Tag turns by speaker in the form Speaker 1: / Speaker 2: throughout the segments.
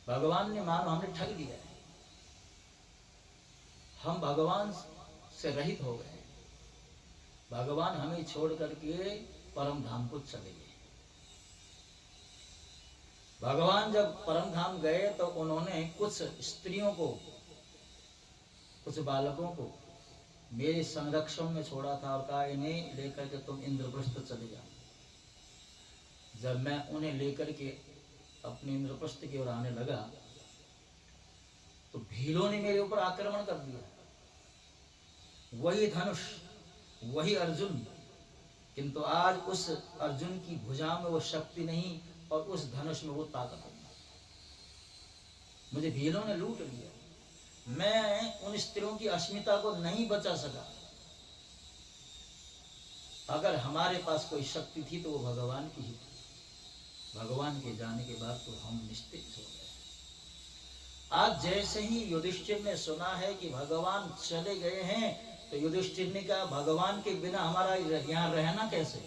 Speaker 1: भगवान ने मानो हमने ठग दिया है, हम भगवान से रहित हो गए, भगवान हमें छोड़ करके परम धाम को चले गए। भगवान जब परम धाम गए तो उन्होंने कुछ स्त्रियों को, कुछ बालकों को मेरे संरक्षण में छोड़ा था और कहा इन्हें लेकर के तुम इंद्रप्रस्थ चले जाओ। जब मैं उन्हें लेकर के अपने इंद्रप्रस्थ की ओर आने लगा तो भीलों ने मेरे ऊपर आक्रमण कर दिया। वही धनुष, वही अर्जुन, किंतु आज उस अर्जुन की भुजा में वो शक्ति नहीं और उस धनुष में वो ताकत नहीं। मुझे भीलों ने लूट लिया। मैं उन स्त्रियों की अस्मिता को नहीं बचा सका। अगर हमारे पास कोई शक्ति थी तो वो भगवान की ही थी। भगवान के जाने के बाद तो हम निश्चित हो गए। आज जैसे ही युधिष्ठिर ने सुना है कि भगवान चले गए हैं तो युधिष्ठिर ने कहा भगवान के बिना हमारा यहाँ रहना कैसे।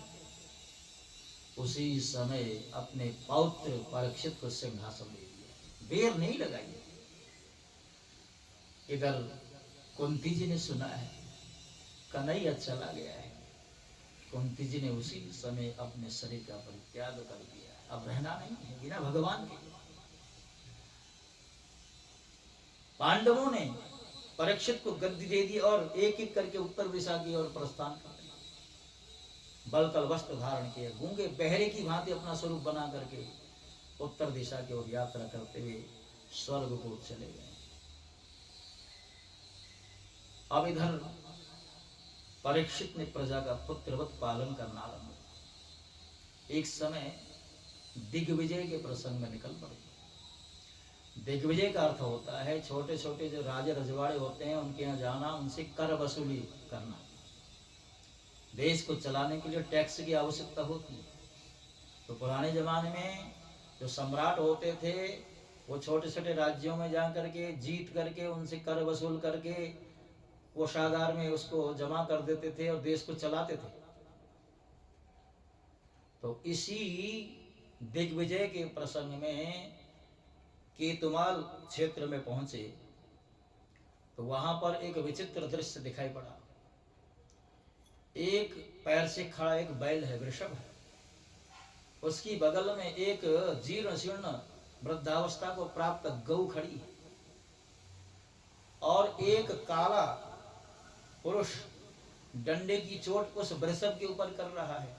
Speaker 1: उसी समय अपने पौत्र परीक्षित को सिंहासन दे दिया, बेर नहीं लगाई। इधर कुंती जी ने सुना है कन्हैया चला गया है, कुंती जी ने उसी समय अपने शरीर का परित्याग कर दिया। अब रहना नहीं है बिना भगवान के। पांडवों ने परीक्षित को गद्दी दे दी और एक एक करके उत्तर दिशा की ओर प्रस्थान कर दिया। बलकल वस्त्र धारण किए, गूंगे बहरे की भांति अपना स्वरूप बना करके उत्तर दिशा की ओर यात्रा करते हुए स्वर्ग को चले गए। अब इधर परीक्षित ने प्रजा का पुत्रवत पालन करना आरंभ किया। एक समय दिग्विजय के प्रसंग में निकल पड़े। दिग्विजय का अर्थ होता है छोटे छोटे जो राजा रजवाड़े होते हैं उनके यहाँ जाना, उनसे कर वसूली करना। देश को चलाने के लिए टैक्स की आवश्यकता होती है। तो पुराने जमाने में जो सम्राट होते थे वो छोटे छोटे राज्यों में जा करके जीत करके उनसे कर वसूल करके कोषागार में उसको जमा कर देते थे और देश को चलाते थे। तो इसी दिग्विजय के प्रसंग में केतुमाल क्षेत्र में पहुंचे तो वहां पर एक विचित्र दृश्य दिखाई पड़ा। एक पैर से खड़ा एक बैल है, वृषभ है, उसकी बगल में एक जीर्ण शीर्ण वृद्धावस्था को प्राप्त गौ खड़ी है और एक काला पुरुष डंडे की चोट उस वृषभ के ऊपर कर रहा है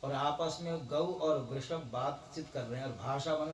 Speaker 1: और आपस में गौ और वृषभ बातचीत कर रहे हैं और भाषा